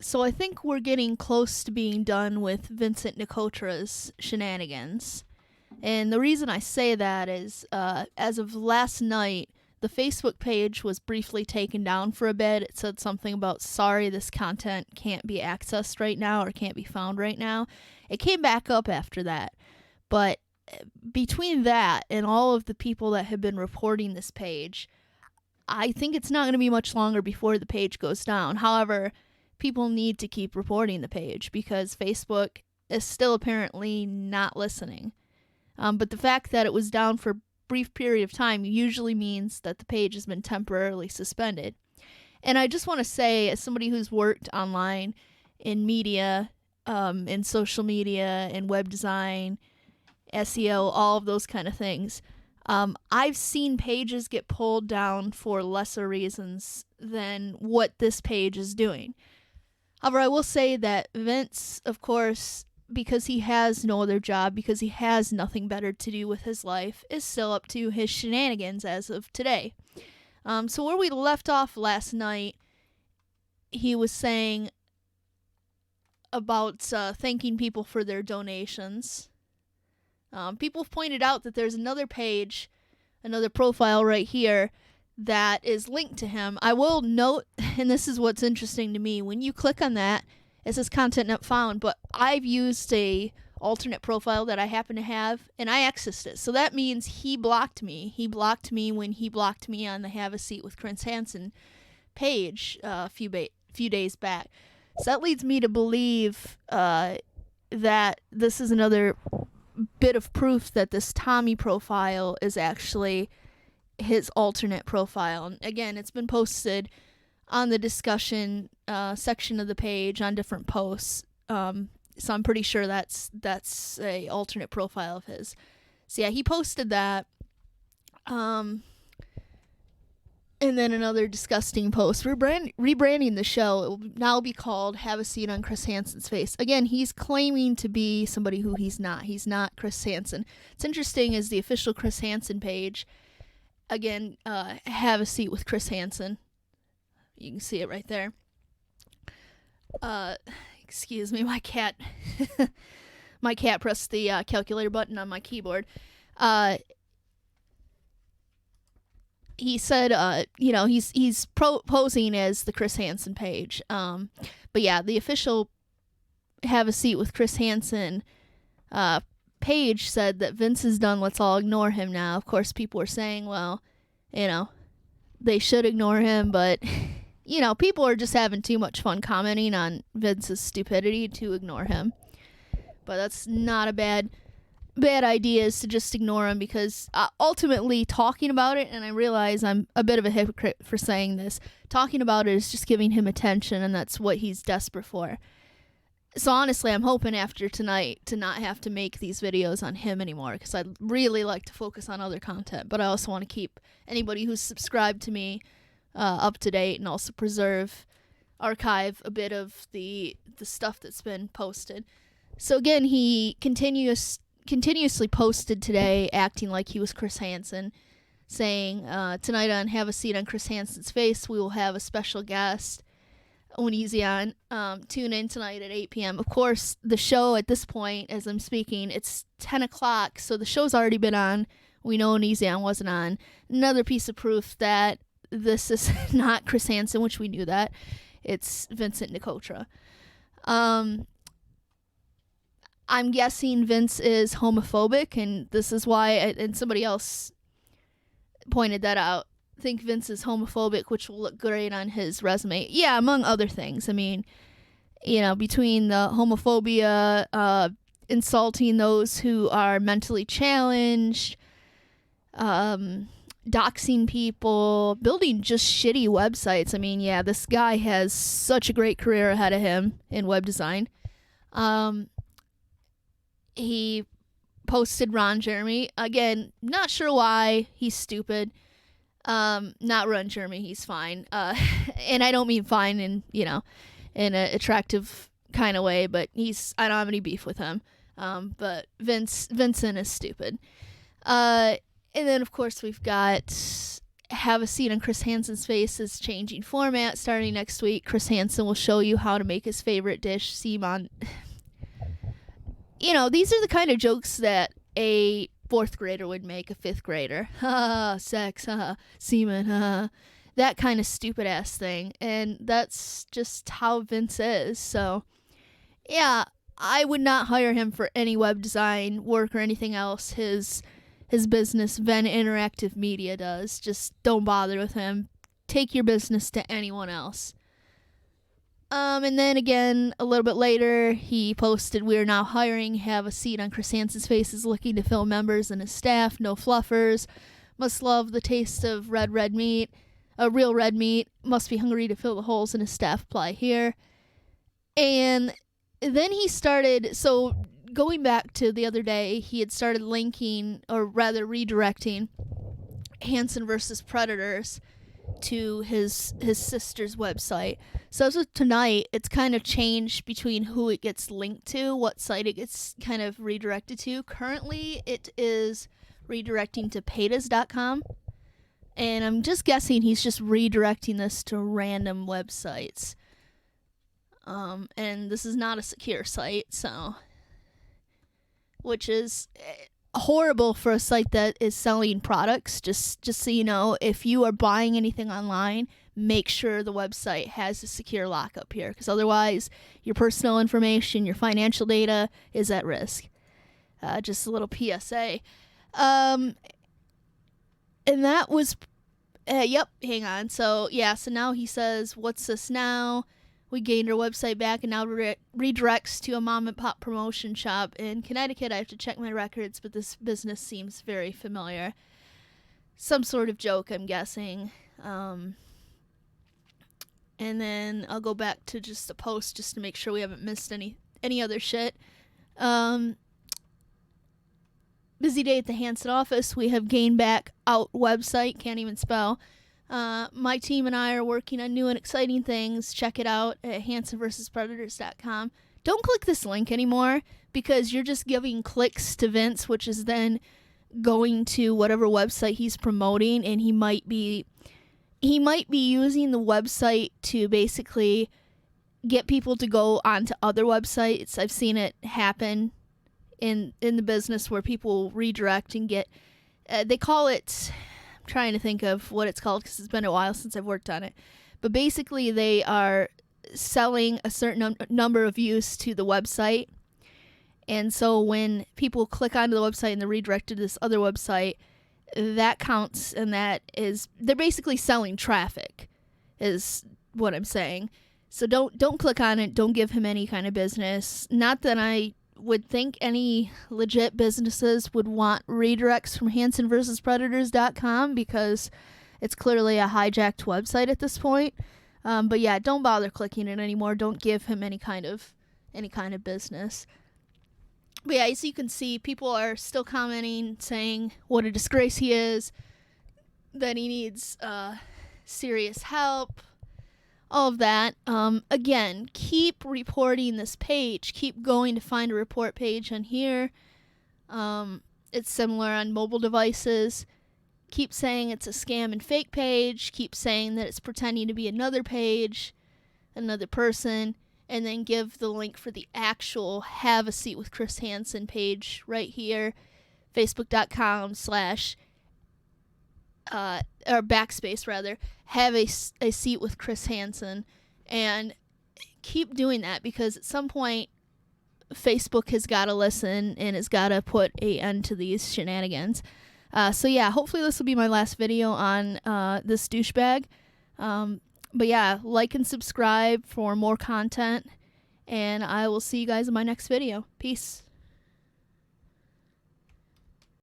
So I think we're getting close to being done with Vincent Nicotra's shenanigans. And the reason I say that is, as of last night, the Facebook page was briefly taken down for a bit. It said something about, sorry, this content can't be accessed right now or can't be found right now. It came back up after that. But between that and all of the people that have been reporting this page, I think it's not going to be much longer before the page goes down. However, people need to keep reporting the page because Facebook is still apparently not listening. But the fact that it was down for a brief period of time usually means that the page has been temporarily suspended. And I just want to say, as somebody who's worked online in media, in social media, in web design, SEO, all of those kind of things, I've seen pages get pulled down for lesser reasons than what this page is doing. However, I will say that Vince, of course, because he has no other job, because he has nothing better to do with his life, is still up to his shenanigans as of today. So where we left off last night, he was saying about thanking people for their donations. People have pointed out that there's another page, another profile right here that is linked to him. I will note, and this is what's interesting to me, when you click on that, it says content not found, but I've used a alternate profile that I happen to have, and I accessed it. So that means he blocked me. He blocked me when he blocked me on the Have a Seat with Chris Hansen page a few days back. So that leads me to believe that this is another bit of proof that this Tommy profile is actually his alternate profile. And again, it's been posted on the discussion section of the page on different posts. So I'm pretty sure that's a alternate profile of his. So yeah, he posted that. And then another disgusting post. Rebranding the show. It will now be called Have a Seat on Chris Hansen's Face. Again, he's claiming to be somebody who he's not. He's not Chris Hansen. It's interesting is the official Chris Hansen page. Again, Have a Seat with Chris Hansen. You can see it right there. Excuse me, my cat pressed the calculator button on my keyboard. He said, he's posing as the Chris Hansen page. But yeah, the official Have a Seat with Chris Hansen page said that Vince is done. Let's all ignore him now. Of course, people were saying, well, they should ignore him, but people are just having too much fun commenting on Vince's stupidity to ignore him. But that's not a bad idea, is to just ignore him, because ultimately talking about it, and I realize I'm a bit of a hypocrite for saying this, talking about it is just giving him attention, and that's what he's desperate for. So honestly, I'm hoping after tonight to not have to make these videos on him anymore, because I'd really like to focus on other content, but I also want to keep anybody who's subscribed to me up to date, and also archive a bit of the stuff that's been posted. So again, he continuously posted today acting like he was Chris Hansen, saying, tonight on Have a Seat on Chris Hansen's Face, we will have a special guest, Onision. Tune in tonight at 8 p.m. Of course, the show at this point, as I'm speaking, it's 10 o'clock, so the show's already been on. We know Onision wasn't on. Another piece of proof that this is not Chris Hansen, which we knew that. It's Vincent Nicotra. I'm guessing Vince is homophobic, and this is why, and somebody else pointed that out, I think Vince is homophobic, which will look great on his resume. Yeah, among other things. I mean, between the homophobia, insulting those who are mentally challenged, doxing people, building just shitty websites. I mean, yeah, this guy has such a great career ahead of him in web design. He posted Ron Jeremy. Again, not sure why. He's stupid. Not Ron Jeremy. He's fine. And I don't mean fine in an attractive kind of way, but I don't have any beef with him. But Vincent is stupid. And then, of course, we've got Have a Seat on Chris Hansen's Face is changing format starting next week. Chris Hansen will show you how to make his favorite dish seem on. You know, these are the kind of jokes that a 4th grader would make, a 5th grader. Ha, sex, ha, semen, ha. That kind of stupid ass thing. And that's just how Vince is. So, yeah, I would not hire him for any web design work or anything else. His business, Venn Interactive Media, does. Just don't bother with him. Take your business to anyone else. And then again, a little bit later, he posted, "We are now hiring. Have a Seat on Chris Hansen's Face is looking to fill members and his staff. No fluffers. Must love the taste of red meat. Real red meat. Must be hungry to fill the holes in his staff. Apply here." And then he started, so going back to the other day, he had started linking, or rather redirecting, Hansen versus Predators to his sister's website. So as of tonight, it's kind of changed between who it gets linked to, what site it gets kind of redirected to. Currently, it is redirecting to petas.com. And I'm just guessing he's just redirecting this to random websites. And this is not a secure site, so, which is horrible for a site that is selling products. Just so you know, if you are buying anything online, make sure the website has a secure lockup here, because otherwise your personal information, your financial data is at risk. Just a little PSA. And that was, yep, hang on. So, yeah, so now he says, "What's this now? We gained our website back and now redirects to a mom and pop promotion shop in Connecticut. I have to check my records, but this business seems very familiar." Some sort of joke, I'm guessing. And then I'll go back to just the post just to make sure we haven't missed any other shit. Busy day at the Hansen office. We have gained back out website. Can't even spell. My team and I are working on new and exciting things. Check it out at hansenversuspredators.com. Don't click this link anymore, because you're just giving clicks to Vince, which is then going to whatever website he's promoting, and he might be using the website to basically get people to go onto other websites. I've seen it happen in the business where people redirect and get, they call it, I'm trying to think of what it's called because it's been a while since I've worked on it. But basically they are selling a certain number of views to the website. And so when people click onto the website and they're redirected to this other website, that counts, and that is, they're basically selling traffic, is what I'm saying. So don't click on it. Don't give him any kind of business. Not that I would think any legit businesses would want redirects from hansenversuspredators.com, because it's clearly a hijacked website at this point. But yeah, don't bother clicking it anymore. Don't give him any kind of business. But yeah, as you can see, people are still commenting, saying what a disgrace he is, that he needs serious help, all of that. Again, keep reporting this page. Keep going to find a report page on here. It's similar on mobile devices. Keep saying it's a scam and fake page. Keep saying that it's pretending to be another page, another person. And then give the link for the actual Have a Seat with Chris Hansen page right here, facebook.com/ or backspace rather, Have a Seat with Chris Hansen. And keep doing that, because at some point Facebook has got to listen and has got to put an end to these shenanigans. So yeah, hopefully this will be my last video on this douchebag. But yeah, like and subscribe for more content, and I will see you guys in my next video. Peace.